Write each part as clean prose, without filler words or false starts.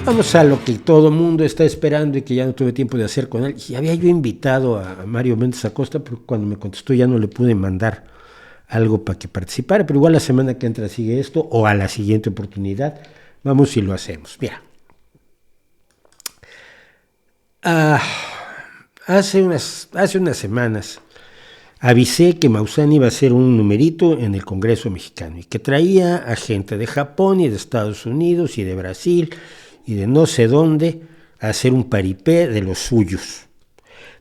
Vamos a lo que todo mundo está esperando y que ya no tuve tiempo de hacer con él. Y había yo invitado a Mario Méndez Acosta, pero cuando me contestó ya no le pude mandar algo para que participara, pero igual la semana que entra sigue esto, o a la siguiente oportunidad, vamos y lo hacemos. Mira, hace unas semanas avisé que Maussan iba a hacer un numerito en el Congreso mexicano y que traía a gente de Japón y de Estados Unidos y de Brasil y de no sé dónde a hacer un paripé de los suyos,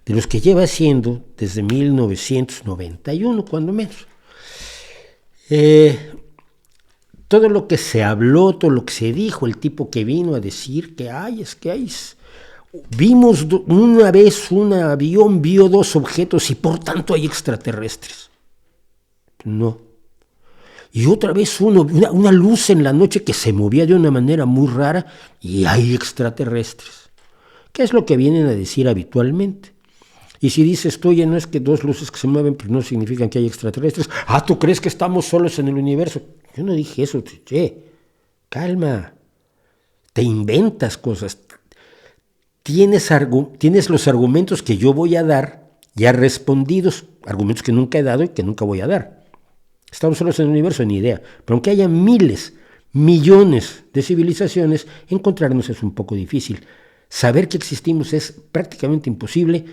de los que lleva haciendo desde 1991, cuando menos. Todo lo que se habló, todo lo que se dijo, el tipo que vino a decir que vimos una vez un avión, vio 2 objetos y por tanto hay extraterrestres. No. Y otra vez una luz en la noche que se movía de una manera muy rara y hay extraterrestres. ¿Qué es lo que vienen a decir habitualmente? Y si dices tú, oye, no es que 2 luces que se mueven, pues no significan que hay extraterrestres. ¿Tú crees que estamos solos en el universo? Yo no dije eso, calma. Te inventas cosas. Tienes los argumentos que yo voy a dar ya respondidos, argumentos que nunca he dado y que nunca voy a dar. Estamos solos en el universo, ni idea. Pero aunque haya miles, millones de civilizaciones, encontrarnos es un poco difícil. Saber que existimos es prácticamente imposible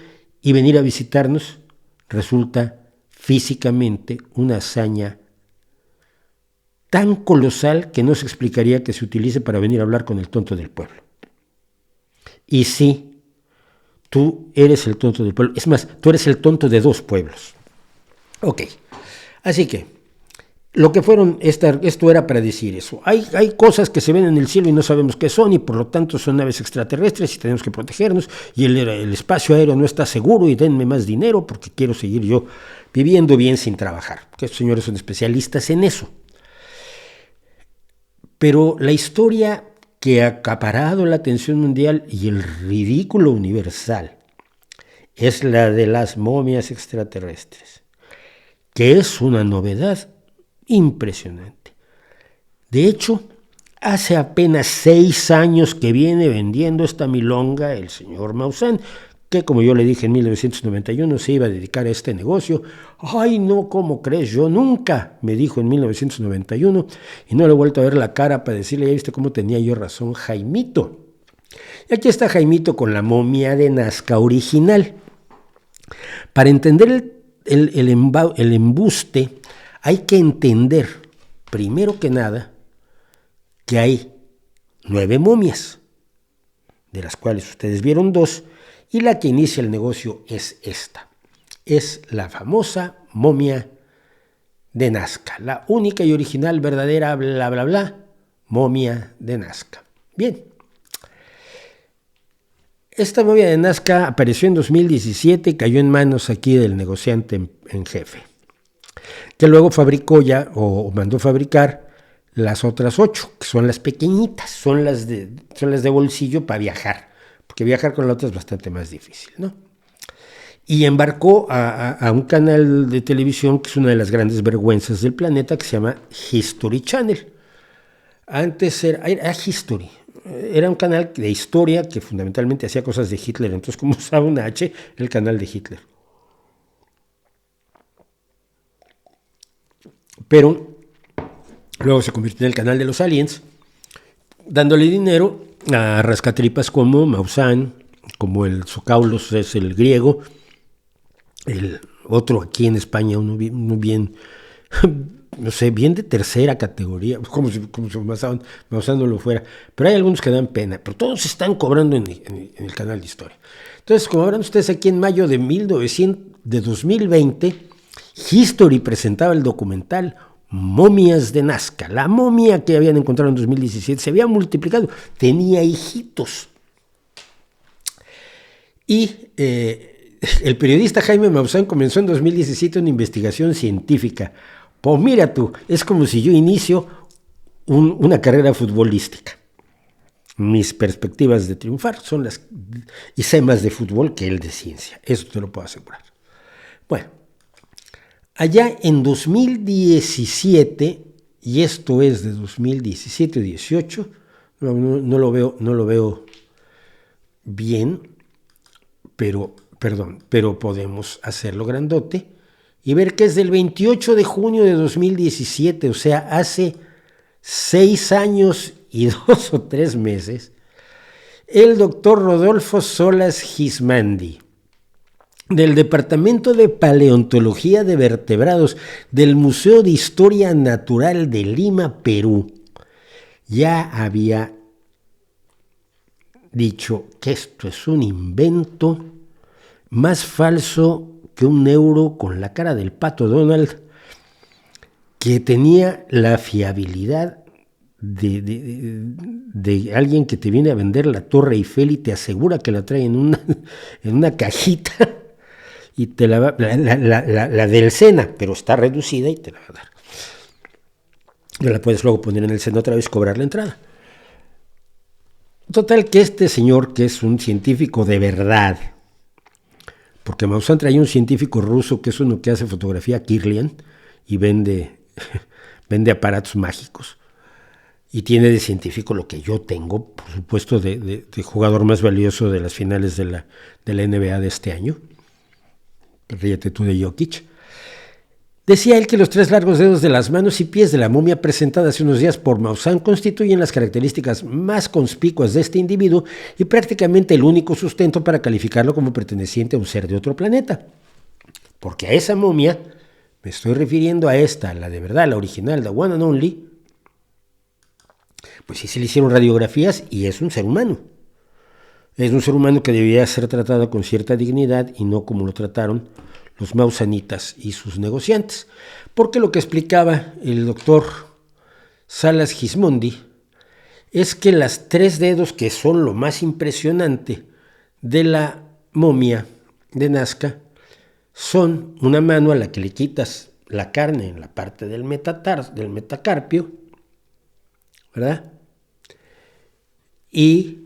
y venir a visitarnos resulta físicamente una hazaña tan colosal que no se explicaría que se utilice para venir a hablar con el tonto del pueblo. Y sí, tú eres el tonto del pueblo. Es más, tú eres el tonto de 2 pueblos. Ok, así que lo que fueron, esto era para decir eso. Hay cosas que se ven en el cielo y no sabemos qué son y por lo tanto son naves extraterrestres y tenemos que protegernos y el espacio aéreo no está seguro y denme más dinero porque quiero seguir yo viviendo bien sin trabajar. Que estos señores son especialistas en eso. Pero la historia que ha acaparado la atención mundial y el ridículo universal es la de las momias extraterrestres, que es una novedad impresionante. De hecho, hace apenas 6 años que viene vendiendo esta milonga el señor Maussan, que como yo le dije en 1991 se iba a dedicar a este negocio. Ay, no, ¿cómo crees? Yo nunca, me dijo en 1991, y no le he vuelto a ver la cara para decirle, ya viste cómo tenía yo razón, Jaimito. Y aquí está Jaimito con la momia de Nazca original. Para entender el embuste, hay que entender, primero que nada, que hay 9 momias, de las cuales ustedes vieron 2, y la que inicia el negocio es esta. Es la famosa momia de Nazca, la única y original, verdadera, bla, bla, bla, momia de Nazca. Bien. Esta momia de Nazca apareció en 2017 y cayó en manos aquí del negociante en jefe, que luego fabricó ya, o mandó fabricar, las otras 8, que son las pequeñitas, son las de bolsillo para viajar, porque viajar con la otra es bastante más difícil, ¿no? Y embarcó a un canal de televisión que es una de las grandes vergüenzas del planeta, que se llama History Channel. Antes era History, era un canal de historia que fundamentalmente hacía cosas de Hitler, entonces como usaba una H, el canal de Hitler. Pero luego se convirtió en el canal de los aliens, dándole dinero a rascatripas como Maussan, como el Socaulos es el griego, el otro aquí en España, uno bien no sé, bien de tercera categoría, como si Maussan no lo fuera, pero hay algunos que dan pena, pero todos están cobrando en el canal de historia. Entonces, como verán ustedes, aquí en mayo de 2020, History presentaba el documental Momias de Nazca. La momia que habían encontrado en 2017 se había multiplicado, tenía hijitos. Y el periodista Jaime Maussan comenzó en 2017 una investigación científica. Pues mira tú, es como si yo inicio una carrera futbolística. Mis perspectivas de triunfar son las, y sé más de fútbol que él de ciencia, eso te lo puedo asegurar. Bueno, allá en 2017, y esto es de 2017-18, No lo veo bien, pero podemos hacerlo grandote y ver que es del 28 de junio de 2017, o sea, hace 6 años y 2 o 3 meses, el doctor Rodolfo Solas Gismandi, del Departamento de Paleontología de Vertebrados del Museo de Historia Natural de Lima, Perú, ya había dicho que esto es un invento más falso que un euro con la cara del pato Donald, que tenía la fiabilidad de alguien que te viene a vender la Torre Eiffel y te asegura que la trae en una cajita y te la del Sena, pero está reducida y te la va a dar. Y la puedes luego poner en el Sena otra vez y cobrar la entrada. Total que este señor, que es un científico de verdad, porque Maussan trae un científico ruso que es uno que hace fotografía Kirlian y vende aparatos mágicos, y tiene de científico lo que yo tengo, por supuesto, de jugador más valioso de las finales de la NBA de este año. Ríete tú de Jokic. Decía él que los 3 largos dedos de las manos y pies de la momia presentada hace unos días por Maussan constituyen las características más conspicuas de este individuo y prácticamente el único sustento para calificarlo como perteneciente a un ser de otro planeta. Porque a esa momia, me estoy refiriendo a esta, la de verdad, la original, la one and only, pues sí se le hicieron radiografías y es un ser humano. Es un ser humano que debía ser tratado con cierta dignidad y no como lo trataron los maussanitas y sus negociantes. Porque lo que explicaba el doctor Salas Gismondi es que las 3 dedos que son lo más impresionante de la momia de Nazca son una mano a la que le quitas la carne en la parte del metacarpio, ¿verdad? Y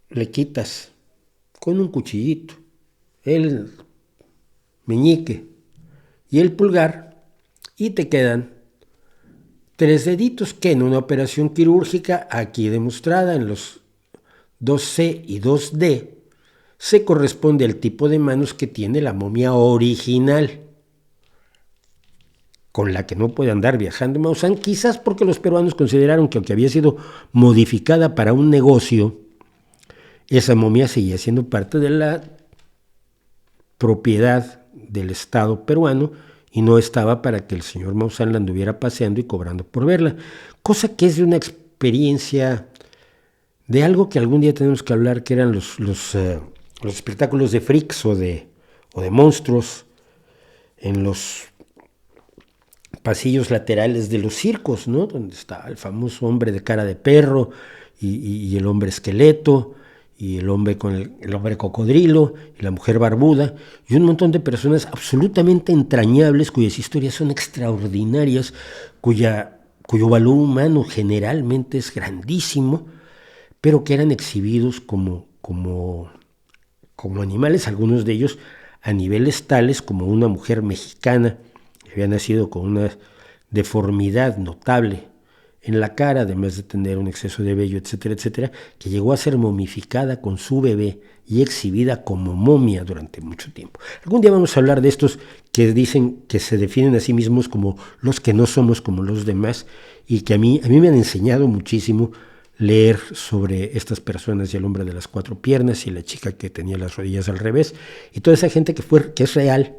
le quitas con un cuchillito el meñique y el pulgar y te quedan 3 deditos que en una operación quirúrgica aquí demostrada en los 2C y 2D se corresponde al tipo de manos que tiene la momia original, con la que no puede andar viajando Maussan, quizás porque los peruanos consideraron que aunque había sido modificada para un negocio, esa momia seguía siendo parte de la propiedad del Estado peruano y no estaba para que el señor Maussan la anduviera paseando y cobrando por verla, cosa que es de una experiencia de algo que algún día tenemos que hablar, que eran los espectáculos de freaks o de monstruos en los pasillos laterales de los circos, ¿no? Donde está el famoso hombre de cara de perro y el hombre esqueleto y el hombre con el hombre cocodrilo y la mujer barbuda y un montón de personas absolutamente entrañables cuyas historias son extraordinarias, cuyo valor humano generalmente es grandísimo, pero que eran exhibidos como animales, algunos de ellos a niveles tales como una mujer mexicana que había nacido con una deformidad notable en la cara, además de tener un exceso de vello, etcétera, etcétera, que llegó a ser momificada con su bebé y exhibida como momia durante mucho tiempo. Algún día vamos a hablar de estos que dicen que se definen a sí mismos como los que no somos como los demás y que a mí me han enseñado muchísimo leer sobre estas personas y el hombre de las 4 piernas y la chica que tenía las rodillas al revés y toda esa gente que es real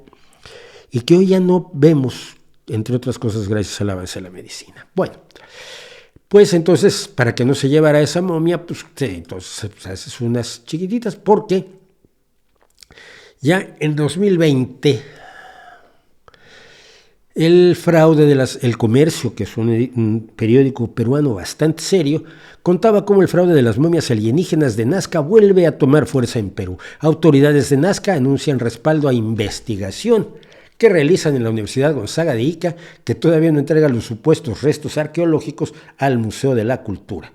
y que hoy ya no vemos, entre otras cosas gracias al avance de la medicina. Bueno, pues entonces, para que no se llevara esa momia, pues sí, entonces haces unas chiquititas, porque ya en 2020 el fraude El Comercio, que es un periódico peruano bastante serio, contaba cómo el fraude de las momias alienígenas de Nazca vuelve a tomar fuerza en Perú. Autoridades de Nazca anuncian respaldo a investigación que realizan en la Universidad Gonzaga de Ica, que todavía no entrega los supuestos restos arqueológicos al Museo de la Cultura.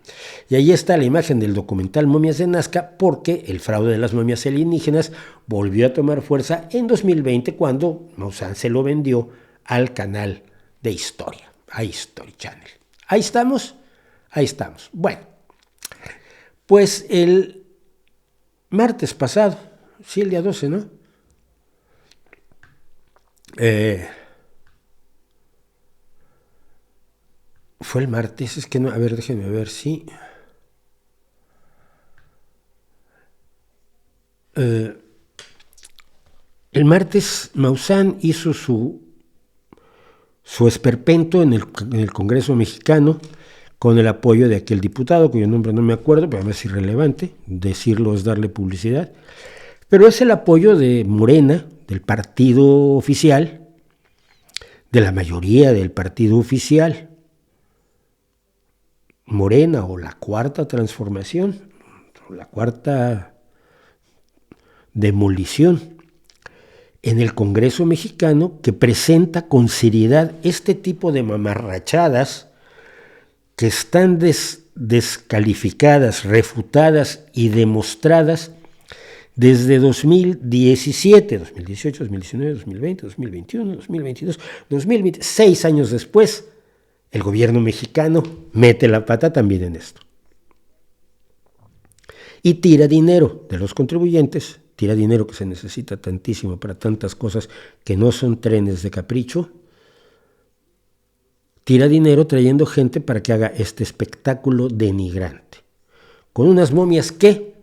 Y ahí está la imagen del documental Momias de Nazca, porque el fraude de las momias alienígenas volvió a tomar fuerza en 2020 cuando Maussan se lo vendió al canal de Historia, a History Channel. Ahí estamos. Bueno, Pues el martes pasado, sí, el día 12, ¿no? Fue el martes, es que no, a ver, déjenme ver, sí. El martes Maussan hizo su esperpento en el Congreso mexicano con el apoyo de aquel diputado, cuyo nombre no me acuerdo, pero además es irrelevante, decirlo es darle publicidad, pero es el apoyo de Morena, del partido oficial, de la mayoría del partido oficial, Morena o la Cuarta Transformación, o la Cuarta Demolición, en el Congreso mexicano, que presenta con seriedad este tipo de mamarrachadas que están descalificadas, refutadas y demostradas desde 2017, 2018, 2019, 2020, 2021, 2022, 2020, 6 años después, el gobierno mexicano mete la pata también en esto. Y tira dinero de los contribuyentes, tira dinero que se necesita tantísimo para tantas cosas que no son trenes de capricho, tira dinero trayendo gente para que haga este espectáculo denigrante. Con unas momias que,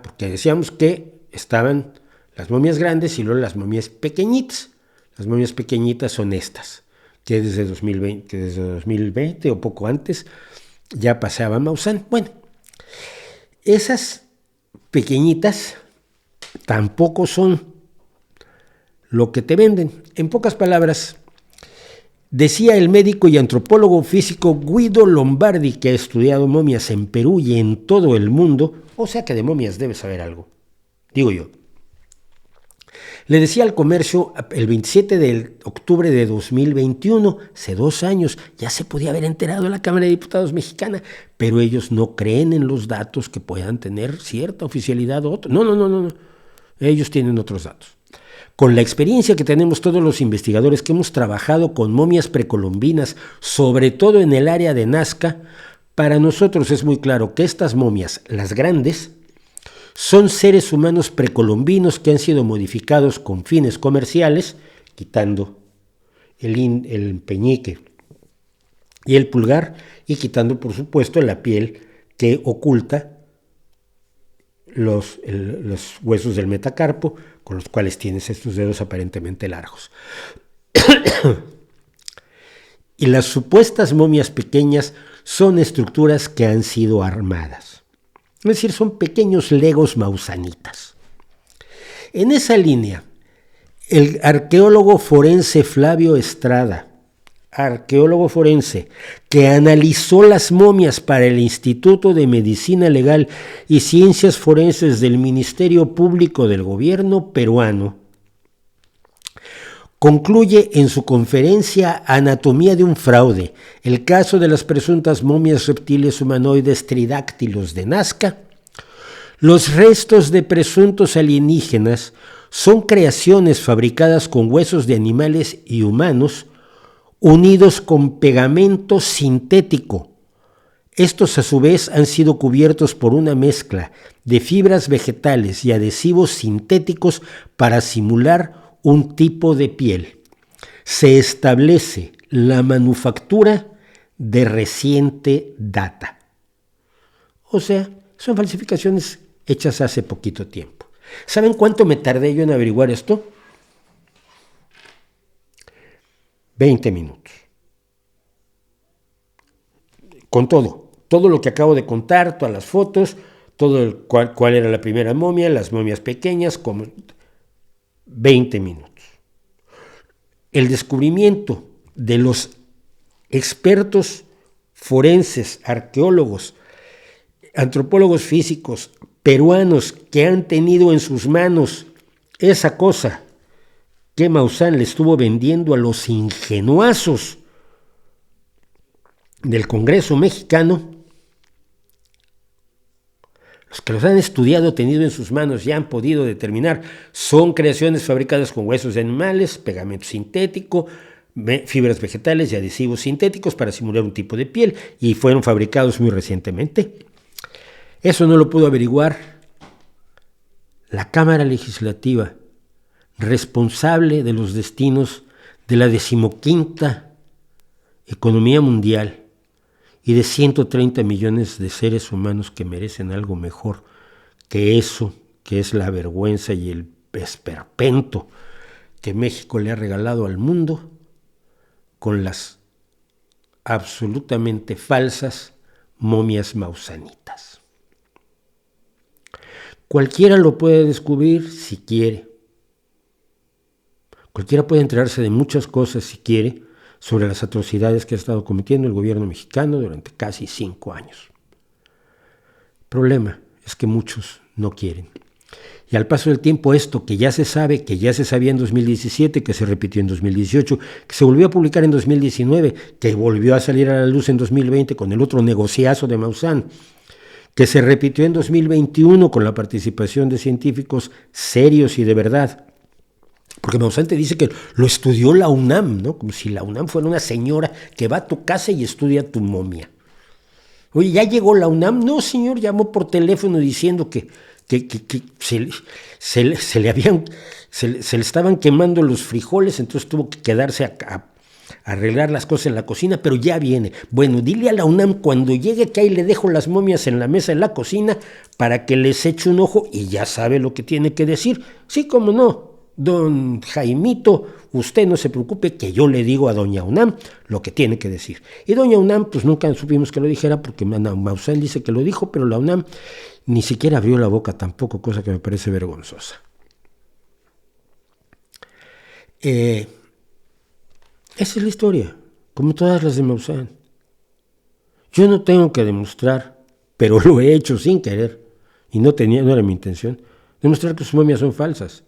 porque decíamos que estaban las momias grandes y luego las momias pequeñitas. Las momias pequeñitas son estas, que desde 2020 o poco antes ya pasaba Maussan. Bueno, esas pequeñitas tampoco son lo que te venden. En pocas palabras, decía el médico y antropólogo físico Guido Lombardi, que ha estudiado momias en Perú y en todo el mundo, o sea que de momias debe saber algo, digo yo. Le decía al Comercio el 27 de octubre de 2021, hace 2 años, ya se podía haber enterado la Cámara de Diputados mexicana, pero ellos no creen en los datos que puedan tener cierta oficialidad o otra. No. Ellos tienen otros datos. Con la experiencia que tenemos todos los investigadores que hemos trabajado con momias precolombinas, sobre todo en el área de Nazca, para nosotros es muy claro que estas momias, las grandes, son seres humanos precolombinos que han sido modificados con fines comerciales, quitando el peñique y el pulgar, y quitando, por supuesto, la piel que oculta los huesos del metacarpo, con los cuales tienes estos dedos aparentemente largos. Y las supuestas momias pequeñas son estructuras que han sido armadas. Es decir, son pequeños legos maussanitas. En esa línea, el arqueólogo forense Flavio Estrada, arqueólogo forense, que analizó las momias para el Instituto de Medicina Legal y Ciencias Forenses del Ministerio Público del Gobierno peruano, concluye en su conferencia Anatomía de un fraude, el caso de las presuntas momias reptiles humanoides tridáctilos de Nazca. Los restos de presuntos alienígenas son creaciones fabricadas con huesos de animales y humanos unidos con pegamento sintético. Estos a su vez han sido cubiertos por una mezcla de fibras vegetales y adhesivos sintéticos para simular un tipo de piel. Se establece la manufactura de reciente data. O sea, son falsificaciones hechas hace poquito tiempo. ¿Saben cuánto me tardé yo en averiguar esto? 20 minutos. Con todo lo que acabo de contar, todas las fotos, cuál era la primera momia, las momias pequeñas, 20 minutos. El descubrimiento de los expertos forenses, arqueólogos, antropólogos físicos peruanos que han tenido en sus manos esa cosa que Maussan le estuvo vendiendo a los ingenuazos del Congreso mexicano, los que los han estudiado, tenido en sus manos y han podido determinar, son creaciones fabricadas con huesos de animales, pegamento sintético, fibras vegetales y adhesivos sintéticos para simular un tipo de piel, y fueron fabricados muy recientemente. Eso no lo pudo averiguar la Cámara Legislativa, responsable de los destinos de la 15ª economía mundial y de 130 millones de seres humanos que merecen algo mejor que eso, que es la vergüenza y el esperpento que México le ha regalado al mundo con las absolutamente falsas momias mausanitas. Cualquiera lo puede descubrir si quiere. Cualquiera puede enterarse de muchas cosas si quiere sobre las atrocidades que ha estado cometiendo el gobierno mexicano durante casi 5 años. El problema es que muchos no quieren. Y al paso del tiempo esto que ya se sabe, que ya se sabía en 2017, que se repitió en 2018, que se volvió a publicar en 2019, que volvió a salir a la luz en 2020 con el otro negociazo de Maussan, que se repitió en 2021 con la participación de científicos serios y de verdad. Porque Maussan te dice que lo estudió la UNAM, ¿no? Como si la UNAM fuera una señora que va a tu casa y estudia tu momia. Oye, ¿ya llegó la UNAM? No, señor, llamó por teléfono diciendo que se le estaban quemando los frijoles, entonces tuvo que quedarse a arreglar las cosas en la cocina, pero ya viene. Bueno, dile a la UNAM cuando llegue que ahí le dejo las momias en la mesa en la cocina para que les eche un ojo y ya sabe lo que tiene que decir. Sí, cómo no, don Jaimito, usted no se preocupe que yo le digo a doña UNAM lo que tiene que decir. Y doña UNAM, pues nunca supimos que lo dijera porque Maussan dice que lo dijo, pero la UNAM ni siquiera abrió la boca tampoco, cosa que me parece vergonzosa. Esa es la historia, como todas las de Maussan. Yo no tengo que demostrar, pero lo he hecho sin querer, y no era mi intención, demostrar que sus momias son falsas.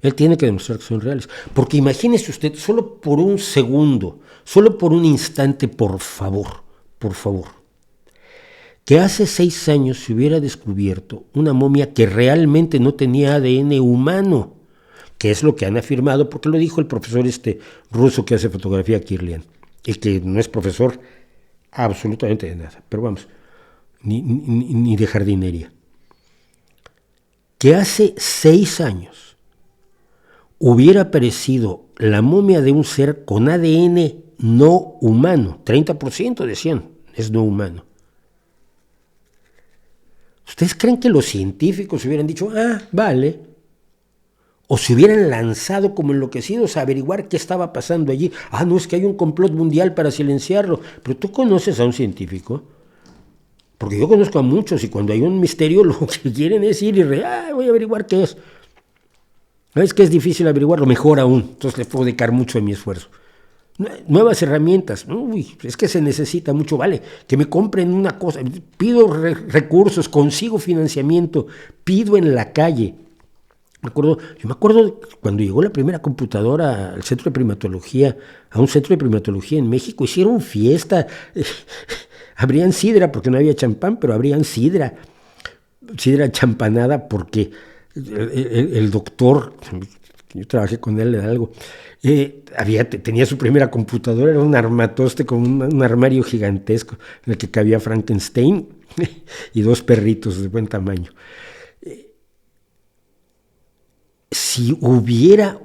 Él tiene que demostrar que son reales. Porque imagínese usted, solo por un segundo, solo por un instante, por favor, que hace 6 años se hubiera descubierto una momia que realmente no tenía ADN humano, que es lo que han afirmado, porque lo dijo el profesor ruso que hace fotografía, Kirlian, y que no es profesor absolutamente de nada, pero vamos, ni de jardinería. Que hace 6 años hubiera aparecido la momia de un ser con ADN no humano, 30% decían, es no humano. ¿Ustedes creen que los científicos hubieran dicho, vale? O se hubieran lanzado como enloquecidos a averiguar qué estaba pasando allí. No, es que hay un complot mundial para silenciarlo. Pero tú conoces a un científico, porque yo conozco a muchos y cuando hay un misterio lo que quieren es ir y voy a averiguar qué es. Es que es difícil averiguarlo, mejor aún. Entonces le puedo dedicar mucho de mi esfuerzo. Nuevas herramientas, es que se necesita mucho, vale, que me compren una cosa, pido recursos, consigo financiamiento, pido en la calle. Yo me acuerdo cuando llegó la primera computadora al centro de primatología, a un centro de primatología en México, hicieron fiesta, abrían sidra, porque no había champán, pero abrían sidra champanada, porque el doctor, yo trabajé con él en algo, tenía su primera computadora, era un armatoste con un armario gigantesco en el que cabía Frankenstein y 2 perritos de buen tamaño. Si hubiera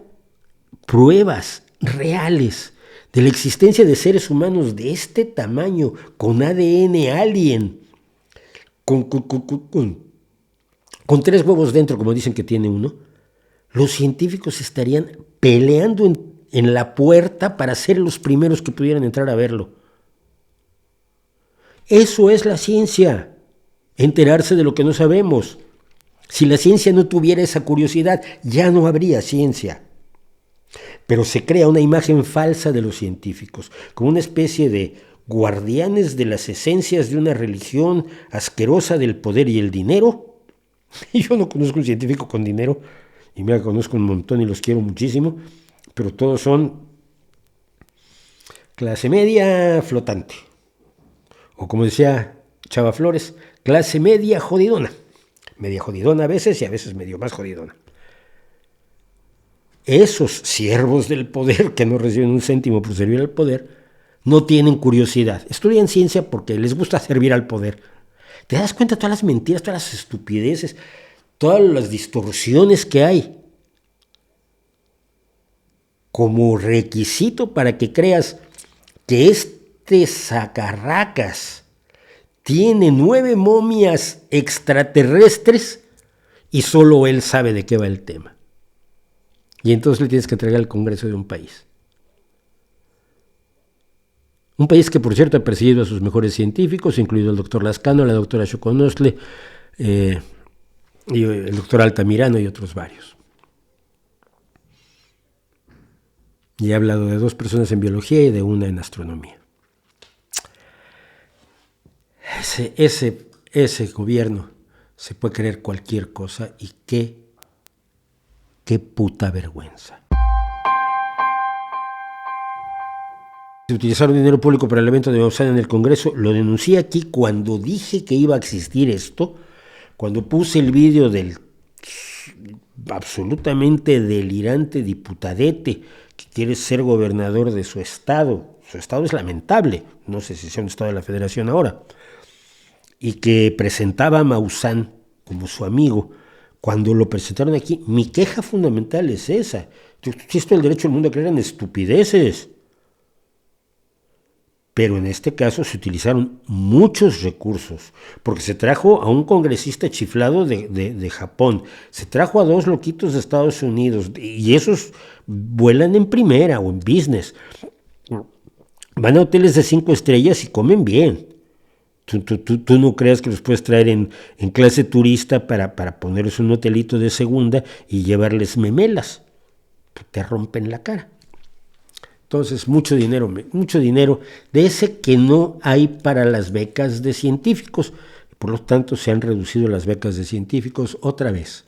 pruebas reales de la existencia de seres humanos de este tamaño, con ADN alien, con 3 huevos dentro, como dicen que tiene uno, los científicos estarían peleando en la puerta para ser los primeros que pudieran entrar a verlo. Eso es la ciencia, enterarse de lo que no sabemos. Si la ciencia no tuviera esa curiosidad, ya no habría ciencia. Pero se crea una imagen falsa de los científicos, como una especie de guardianes de las esencias de una religión asquerosa del poder y el dinero. Y yo no conozco un científico con dinero, y me conozco un montón y los quiero muchísimo, pero todos son clase media flotante. O como decía Chava Flores, clase media jodidona. Media jodidona a veces y a veces medio más jodidona. Esos siervos del poder que no reciben un céntimo por servir al poder no tienen curiosidad. Estudian ciencia porque les gusta servir al poder. ¿Te das cuenta de todas las mentiras, todas las estupideces, todas las distorsiones que hay como requisito para que creas que este sacarracas tiene 9 momias extraterrestres y solo él sabe de qué va el tema? Y entonces le tienes que entregar al Congreso de un país. Un país que, por cierto, ha perseguido a sus mejores científicos, incluido el doctor Lascano, la doctora Choconostle, y el doctor Altamirano y otros varios. Y he hablado de 2 personas en biología y de 1 en astronomía. Ese gobierno se puede creer cualquier cosa, y qué puta vergüenza. Se utilizaron dinero público para el evento de Maussan en el Congreso. Lo denuncié aquí cuando dije que iba a existir esto, cuando puse el vídeo del absolutamente delirante diputadete que quiere ser gobernador de su estado. Su estado es lamentable, no sé si sea un estado de la Federación ahora, y que presentaba a Maussan como su amigo. Cuando lo presentaron aquí, mi queja fundamental es esa. Existe el derecho del mundo a creer en estupideces. Pero en este caso se utilizaron muchos recursos, porque se trajo a un congresista chiflado de Japón, se trajo a 2 loquitos de Estados Unidos, y esos vuelan en primera o en business. Van a hoteles de 5 estrellas y comen bien. Tú no creas que los puedes traer en clase turista para ponerles un hotelito de segunda y llevarles memelas, que te rompen la cara. Entonces, mucho dinero de ese que no hay para las becas de científicos. Por lo tanto, se han reducido las becas de científicos otra vez.